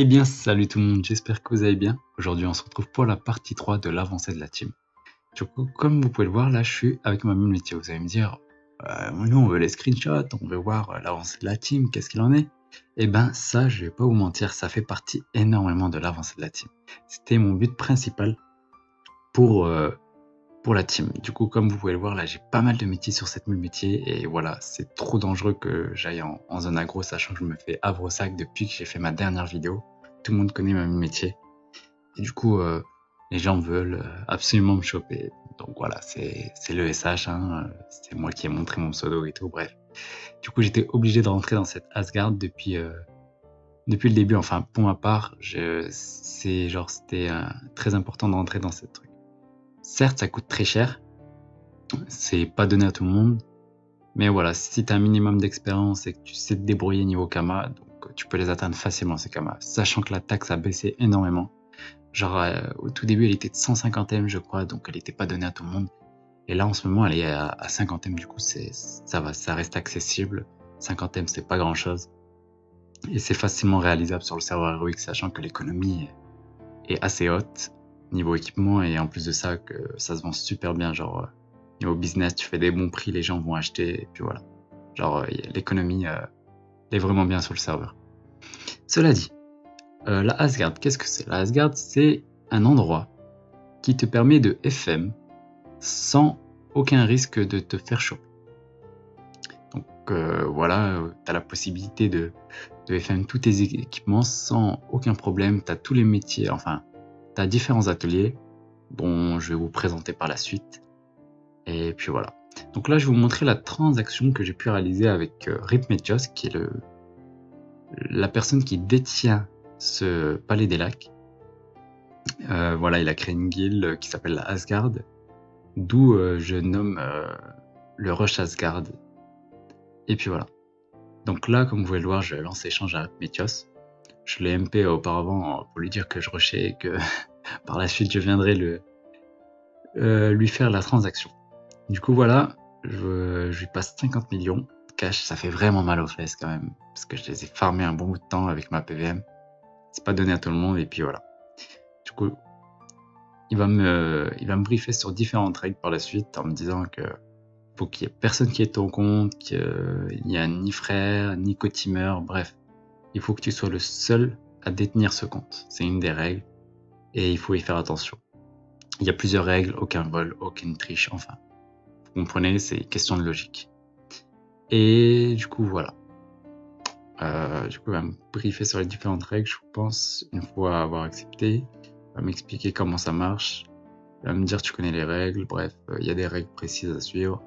Eh bien, salut tout le monde, j'espère que vous allez bien. Aujourd'hui, on se retrouve pour la partie 3 de l'avancée de la team. Du coup, comme vous pouvez le voir, là, je suis avec ma mule métier. Vous allez me dire, nous, on veut les screenshots, on veut voir l'avancée de la team, qu'est-ce qu'il en est? Eh ben, ça, je vais pas vous mentir, ça fait partie énormément de l'avancée de la team. C'était mon but principal pour la team. Du coup, comme vous pouvez le voir, là, j'ai pas mal de métiers sur cette mule métier. Et voilà, c'est trop dangereux que j'aille en zone agro, sachant que je me fais havre au sac depuis que j'ai fait ma dernière vidéo. Tout le monde connaît ma mule métier. Et du coup, les gens veulent absolument me choper. Donc voilà, c'est le SH, hein, c'est moi qui ai montré mon pseudo et tout, bref. Du coup, j'étais obligé de rentrer dans cette Asgard depuis le début. Enfin, pour ma part, c'était très important de rentrer dans ce truc. Certes, ça coûte très cher, c'est pas donné à tout le monde, mais voilà, si tu as un minimum d'expérience et que tu sais te débrouiller niveau Kama, donc tu peux les atteindre facilement ces Kamas, sachant que la taxe a baissé énormément. Genre au tout début elle était de 150M je crois, donc elle n'était pas donnée à tout le monde. Et là en ce moment elle est à 50M, du coup ça reste accessible. 50M c'est pas grand chose. Et c'est facilement réalisable sur le serveur Heroic, sachant que l'économie est assez haute niveau équipement, et en plus de ça que ça se vend super bien, genre niveau business tu fais des bons prix, les gens vont acheter, et puis voilà. Genre l'économie est vraiment bien sur le serveur. Cela dit, la Asgard, qu'est-ce que c'est? La Asgard, c'est un endroit qui te permet de FM sans aucun risque de te faire choper. Donc voilà, tu as la possibilité de FM tous tes équipements sans aucun problème. Tu as tous les métiers, enfin, tu as différents ateliers dont je vais vous présenter par la suite. Et puis voilà. Donc là, je vais vous montrer la transaction que j'ai pu réaliser avec Ripmetios, qui est la personne qui détient ce palais des lacs. Voilà, il a créé une guilde qui s'appelle la Asgard, d'où je nomme le Rush Asgard. Et puis voilà. Donc là, comme vous pouvez le voir, je lance échange à Ripmetios. Je l'ai MP auparavant pour lui dire que je rushais et que par la suite je viendrai lui faire la transaction. Du coup voilà, je lui passe 50 millions cash. Ça fait vraiment mal aux fesses quand même, parce que je les ai farmés un bon bout de temps avec ma PVM. C'est pas donné à tout le monde, et puis voilà. Du coup, il va me briefer sur différentes règles par la suite, en me disant que faut qu'il y ait personne qui ait ton compte, qu'il n'y a ni frère, ni co-teamer, bref. Il faut que tu sois le seul à détenir ce compte. C'est une des règles, et il faut y faire attention. Il y a plusieurs règles, aucun vol, aucune triche, enfin. Vous comprenez, c'est question de logique. Et du coup, voilà. Du coup, il va me briefer sur les différentes règles, je pense, une fois avoir accepté. Il va m'expliquer comment ça marche. Il va me dire tu connais les règles, bref, il y a des règles précises à suivre.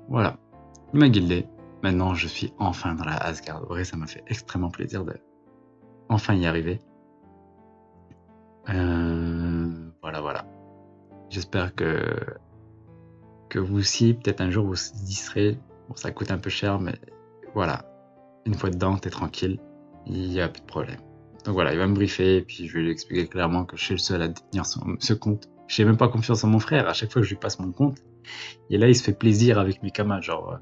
Voilà. Il m'a guildé. Maintenant, je suis enfin dans la Asgard. Vrai, ça m'a fait extrêmement plaisir de enfin y arriver. Voilà. J'espère que vous aussi, peut-être un jour, vous y serez. Bon, ça coûte un peu cher, mais voilà. Une fois dedans, t'es tranquille. Il n'y a plus de problème. Donc voilà, il va me briefer, et puis je vais lui expliquer clairement que je suis le seul à détenir ce compte. J'ai même pas confiance en mon frère. À chaque fois que je lui passe mon compte, et là, il se fait plaisir avec mes camas. Genre,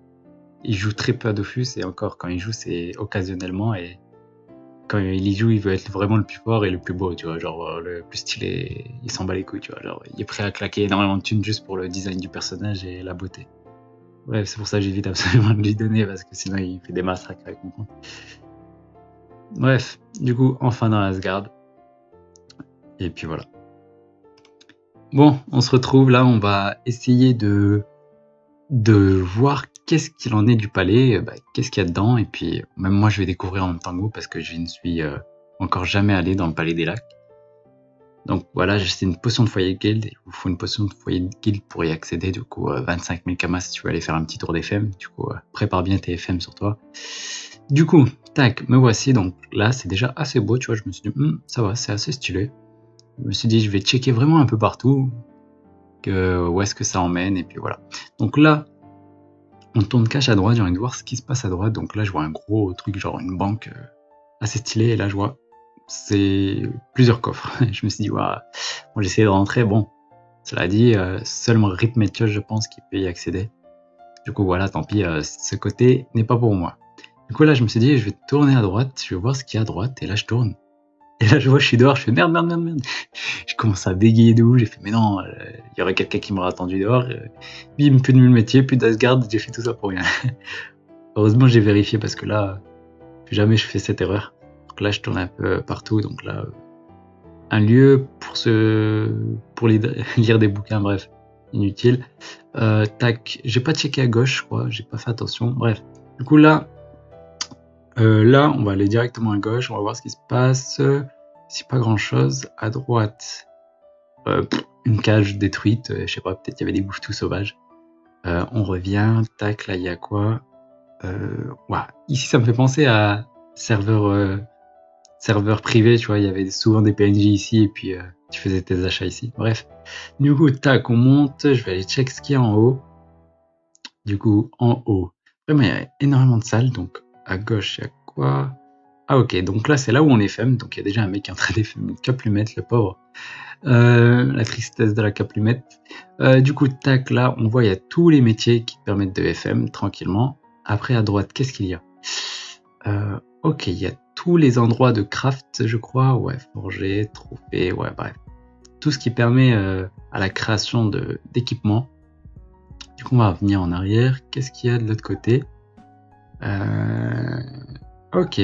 il joue très peu à Dofus, et encore, quand il joue, c'est occasionnellement, et quand il y joue, il veut être vraiment le plus fort et le plus beau, tu vois, genre le plus stylé, il s'en bat les couilles, tu vois, genre il est prêt à claquer énormément de thunes juste pour le design du personnage et la beauté. Bref, c'est pour ça que j'évite absolument de lui donner, parce que sinon il fait des massacres avec mon compte. Bref, du coup, enfin dans Asgard. Et puis voilà. Bon, on se retrouve là, on va essayer de voir qu'est-ce qu'il en est du palais, qu'est-ce qu'il y a dedans, et puis même moi je vais découvrir en même temps que vous, parce que je ne suis encore jamais allé dans le palais des lacs. Donc voilà, c'est une potion de foyer guild, il vous faut une potion de foyer guild pour y accéder, du coup 25 000 kamas si tu veux aller faire un petit tour d'FM, du coup prépare bien tes FM sur toi. Du coup, tac, me voici, donc là c'est déjà assez beau, tu vois, je me suis dit, ça va, c'est assez stylé. Je me suis dit, je vais checker vraiment un peu partout, où est-ce que ça emmène, et puis voilà. Donc là, on tourne cache à droite, j'ai envie de voir ce qui se passe à droite, donc là je vois un gros truc, genre une banque assez stylée, et là je vois, c'est plusieurs coffres. Je me suis dit, bon, j'essaie de rentrer, bon, cela dit, seulement Ripmetios, je pense, qui peut y accéder. Du coup voilà, tant pis, ce côté n'est pas pour moi. Du coup là je me suis dit, je vais tourner à droite, je vais voir ce qu'il y a à droite, et là je tourne. Et là, je vois, je suis dehors, je fais merde, merde, merde, merde. Je commence à bégayer de ouf, j'ai fait mais non, il y aurait quelqu'un qui m'aurait attendu dehors. Bim, plus de mule métier, plus d'Asgard, j'ai fait tout ça pour rien. Heureusement, j'ai vérifié parce que là, plus jamais je fais cette erreur. Donc là, je tourne un peu partout, donc là, un lieu pour lire des bouquins, bref, inutile. Tac, j'ai pas checké à gauche, je crois, j'ai pas fait attention, bref. Du coup, là, on va aller directement à gauche, on va voir ce qui se passe. C'est pas grand chose. À droite, une cage détruite, je sais pas, peut-être qu'il y avait des bouffes tout sauvages. On revient, tac, là il y a quoi? Ouais. Ici ça me fait penser à serveur privé, tu vois, il y avait souvent des PNJ ici et puis tu faisais tes achats ici. Bref, du coup, tac, on monte, je vais aller check ce qu'il y a en haut. Du coup, en haut, vraiment il y a énormément de salles, donc à gauche il y a quoi? Ah ok, donc là c'est là où on est femme, donc il y a déjà un mec qui est en train de faire une caplumette, le pauvre. La tristesse de la caplumette. Du coup, tac, là, on voit il y a tous les métiers qui te permettent de FM tranquillement. Après, à droite, qu'est-ce qu'il y a? Ok, il y a tous les endroits de craft, je crois. Ouais, forger, trophée, ouais, bref. Tout ce qui permet à la création d'équipements. Du coup, on va revenir en arrière. Qu'est-ce qu'il y a de l'autre côté? Ok.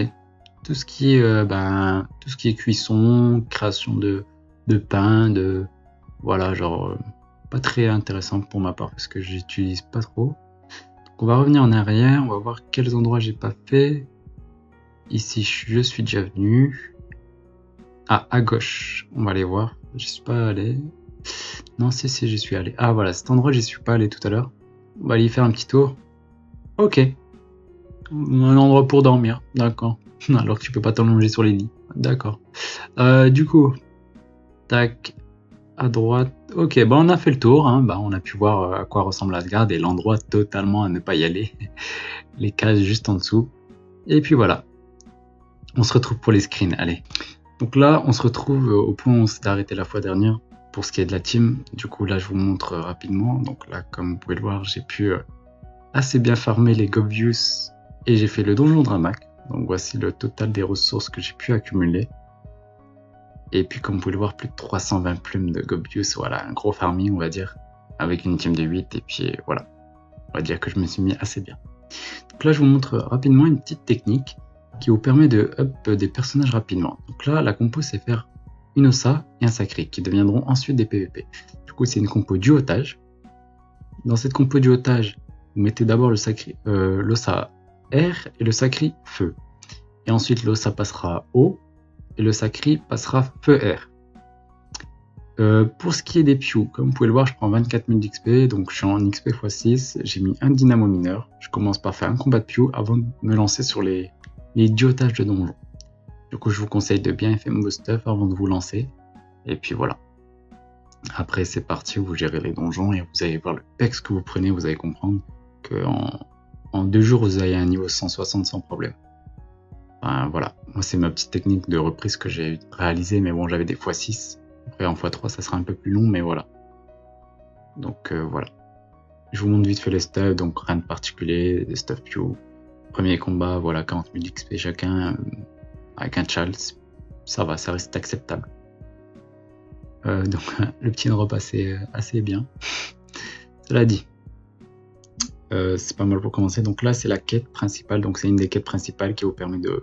Tout ce qui est cuisson, création de pain, voilà, genre pas très intéressant pour ma part parce que j'utilise pas trop. Donc on va revenir en arrière, on va voir quels endroits j'ai pas fait. Ici je suis déjà venu. Ah, à gauche, on va aller voir. Je suis pas allé. Non, si, j'y suis allé. Ah voilà, cet endroit j'y suis pas allé tout à l'heure. On va aller y faire un petit tour. Ok. Un endroit pour dormir, d'accord. Alors que tu peux pas t'allonger sur les lits. D'accord. Du coup, tac, à droite. Ok, bah on a fait le tour. Hein. Bah, on a pu voir à quoi ressemble Asgard et l'endroit totalement à ne pas y aller. Les cases juste en dessous. Et puis voilà. On se retrouve pour les screens. Allez. Donc là, on se retrouve au point où on s'est arrêté la fois dernière pour ce qui est de la team. Du coup, là, je vous montre rapidement. Donc là, comme vous pouvez le voir, j'ai pu assez bien farmer les Gobius et j'ai fait le donjon Dramac. Donc voici le total des ressources que j'ai pu accumuler. Et puis comme vous pouvez le voir, plus de 320 plumes de Gobius, voilà, un gros farming on va dire, avec une team de 8 et puis voilà, on va dire que je me suis mis assez bien. Donc là je vous montre rapidement une petite technique qui vous permet de up des personnages rapidement. Donc là la compo c'est faire une Ossa et un Sacri qui deviendront ensuite des PVP. Du coup c'est une compo du otage. Dans cette compo du otage, vous mettez d'abord l'Ossa R et le Sacri Feu. Et ensuite l'Ossa passera eau et le Sacri passera Feu R. Pour ce qui est des Pew, comme vous pouvez le voir, je prends 24 000 d'XP, donc je suis en XP x6, j'ai mis un dynamo mineur. Je commence par faire un combat de Pew avant de me lancer sur les diotages de donjon. Du coup, je vous conseille de bien faire vos stuff avant de vous lancer. Et puis voilà. Après, c'est parti, vous gérez les donjons et vous allez voir le pex que vous prenez, vous allez comprendre qu'en 2 jours, vous avez un niveau 160 sans problème. Enfin, voilà, moi c'est ma petite technique de reprise que j'ai réalisée, mais bon, j'avais des x6. Après, en x3, ça sera un peu plus long, mais voilà. Donc voilà. Je vous montre vite fait les stuffs, donc rien de particulier, des stuff Pew. Premier combat, voilà, 40 000 XP chacun, avec un Charles, ça va, ça reste acceptable. Donc le petit drop assez bien. Cela dit, c'est pas mal pour commencer. Donc là, c'est la quête principale, donc c'est une des quêtes principales qui vous permet de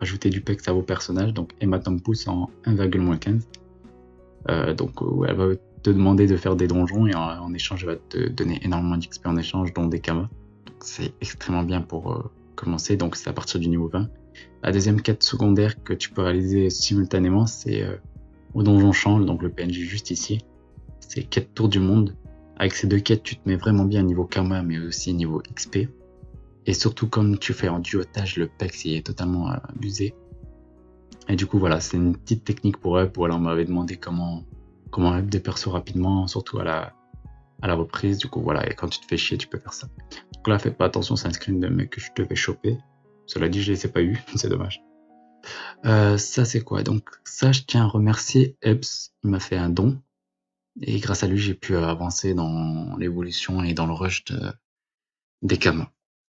ajouter du pex à vos personnages, donc Hematompus en 1,-15. Donc elle va te demander de faire des donjons et en échange elle va te donner énormément d'XP en échange, dont des kamas. Donc c'est extrêmement bien pour commencer, donc c'est à partir du niveau 20. La deuxième quête secondaire que tu peux réaliser simultanément, c'est au donjon champ, donc le PNJ juste ici. C'est quête tour du monde. Avec ces deux quêtes, tu te mets vraiment bien niveau karma, mais aussi niveau XP. Et surtout, comme tu fais en duotage, le pex il est totalement abusé. Et du coup, voilà, c'est une petite technique pour up. Voilà, on m'avait demandé comment up des persos rapidement, surtout à la reprise. Du coup, voilà, et quand tu te fais chier, tu peux faire ça. Donc là, faites pas attention, c'est un screen de mec que je devais choper. Cela dit, je les ai pas eu, c'est dommage. Ça, c'est quoi? Donc, ça, je tiens à remercier Ebbs. Il m'a fait un don. Et grâce à lui, j'ai pu avancer dans l'évolution et dans le rush des kamas.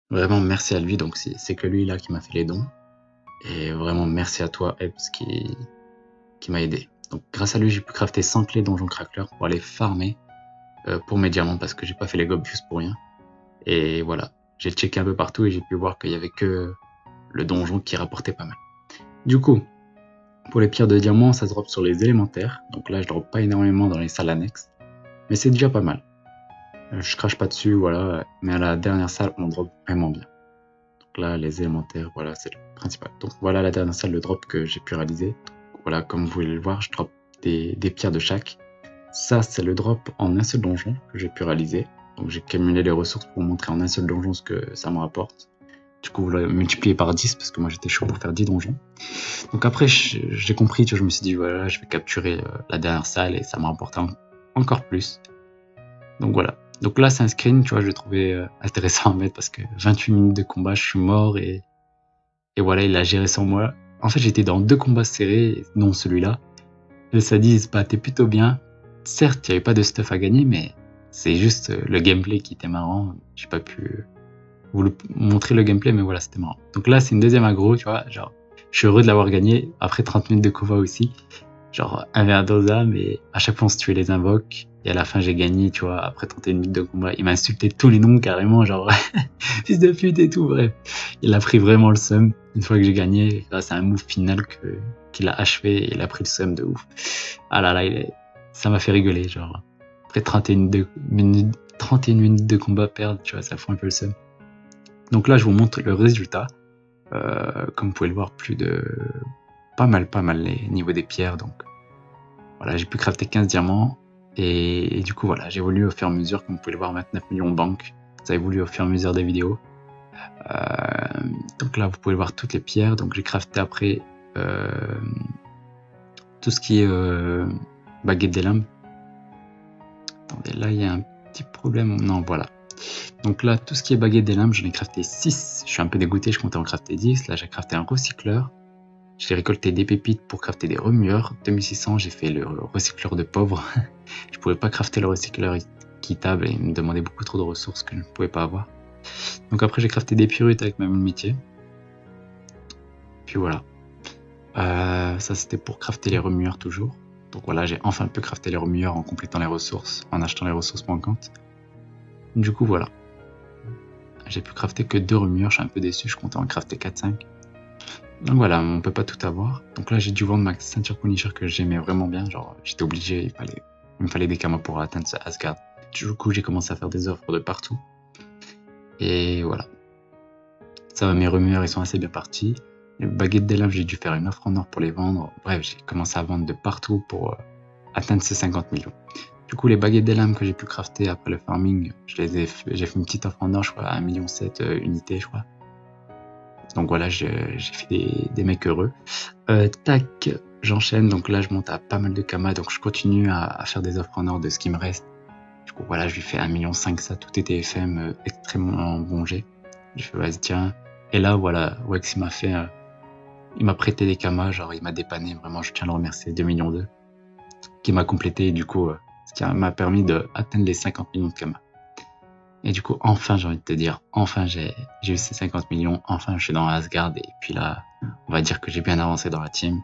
Vraiment, merci à lui. Donc, c'est que lui là qui m'a fait les dons. Et vraiment, merci à toi, Ebbs, qui m'a aidé. Donc grâce à lui, j'ai pu crafter 100 clés donjon crackler pour aller farmer pour mes diamants parce que j'ai pas fait les gobs juste pour rien. Et voilà, j'ai checké un peu partout et j'ai pu voir qu'il y avait que le donjon qui rapportait pas mal. Du coup, pour les pierres de diamant, ça se drop sur les élémentaires. Donc là, je drop pas énormément dans les salles annexes, mais c'est déjà pas mal. Je crache pas dessus, voilà, mais à la dernière salle, on drop vraiment bien. Donc là, les élémentaires, voilà, c'est le principal. Donc voilà la dernière salle de drop que j'ai pu réaliser. Donc, voilà, comme vous pouvez le voir, je drop des pierres de chaque. Ça, c'est le drop en un seul donjon que j'ai pu réaliser. Donc j'ai cumulé les ressources pour vous montrer en un seul donjon ce que ça me rapporte. Du coup, vous le multipliez par 10 parce que moi j'étais chaud pour faire 10 donjons. Donc après, j'ai compris, tu vois, je me suis dit, voilà, je vais capturer la dernière salle et ça me rapporte encore plus. Donc voilà. Donc là, c'est un screen, tu vois, je l'ai trouvé intéressant à mettre parce que 28 minutes de combat, je suis mort et voilà, il a géré sans moi. En fait, j'étais dans 2 combats serrés, dont celui-là. Le Sadi, il se battait plutôt bien. Certes, il n'y avait pas de stuff à gagner, mais c'est juste le gameplay qui était marrant. J'ai pas pu vous montrer le gameplay, mais voilà, c'était marrant. Donc là, c'est une deuxième aggro, tu vois, genre, je suis heureux de l'avoir gagné, après 30 minutes de combat aussi. Genre, 1v1 Doza, mais à chaque fois, on se tuait les invoques. Et à la fin, j'ai gagné, tu vois, après 31 minutes de combat. Il m'a insulté tous les noms, carrément, genre, fils de pute et tout, bref. Il a pris vraiment le seum. Une fois que j'ai gagné, grâce à un move final qu'il a achevé, et il a pris le seum de ouf. Ah là là, ça m'a fait rigoler, genre. Après 31 minutes de combat perdre, tu vois, ça fout un peu le seum. Donc là, je vous montre le résultat. Comme vous pouvez le voir, pas mal les niveaux des pierres. Donc voilà, j'ai pu crafter 15 diamants. Et du coup, voilà, j'ai évolué au fur et à mesure. Comme vous pouvez le voir, 29 millions de banques. Ça évolue au fur et à mesure des vidéos. Donc là, vous pouvez voir toutes les pierres. Donc j'ai crafté après tout ce qui est baguette des lames. Attendez, là, il y a un petit problème. Non, voilà. Donc là, tout ce qui est baguette des lames, j'en ai crafté 6. Je suis un peu dégoûté, je comptais en crafter 10. Là, j'ai crafté un recycleur. J'ai récolté des pépites pour crafter des remueurs. 2600, j'ai fait le recycleur de pauvres. Je pouvais pas crafter le recycleur équitable et il me demandait beaucoup trop de ressources que je ne pouvais pas avoir. Donc après, j'ai crafté des pyrutes avec ma même métier. Puis voilà. Ça, c'était pour crafter les remueurs toujours. Donc voilà, j'ai enfin pu crafter les remueurs en complétant les ressources, en achetant les ressources manquantes. Du coup, voilà. J'ai pu crafter que 2 remueurs, je suis un peu déçu, je comptais en crafter 4-5. Donc voilà, on peut pas tout avoir. Donc là, j'ai dû vendre ma ceinture Punisher que j'aimais vraiment bien. Genre, j'étais obligé, il me fallait des kamas pour atteindre ce Asgard. Du coup, j'ai commencé à faire des offres de partout. Et voilà. Ça va, mes remueurs, ils sont assez bien partis. Les baguettes des lames, j'ai dû faire une offre en or pour les vendre. Bref, j'ai commencé à vendre de partout pour atteindre ces 50 millions. Du coup, les baguettes des lames que j'ai pu crafter après le farming, j'ai fait une petite offre en or, je crois, à 1,7 million unités, je crois. Donc voilà, j'ai fait des mecs heureux. Tac, j'enchaîne. Donc là, je monte à pas mal de kamas. Donc je continue à faire des offres en or de ce qui me reste. Du coup, voilà, je lui fais 1,5 million. Ça, tout était FM, extrêmement bon jet. Je fais, vas-y, tiens. Et là, voilà, Wex, il m'a prêté des kamas. Genre, il m'a dépanné. Vraiment, je tiens à le remercier. 2,2 millions. Qui m'a complété. Et du coup, ce qui m'a permis d'atteindre les 50 millions de kamas. Et du coup, enfin, j'ai envie de te dire, enfin, j'ai eu ces 50 millions, enfin, je suis dans Asgard, et puis là, on va dire que j'ai bien avancé dans la team.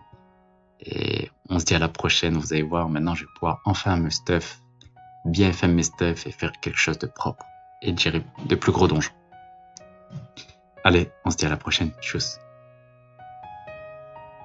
Et on se dit à la prochaine, vous allez voir, maintenant, je vais pouvoir enfin me stuff, bien faire mes stuff et faire quelque chose de propre. Et gérer de plus gros donjons. Allez, on se dit à la prochaine, tchuss.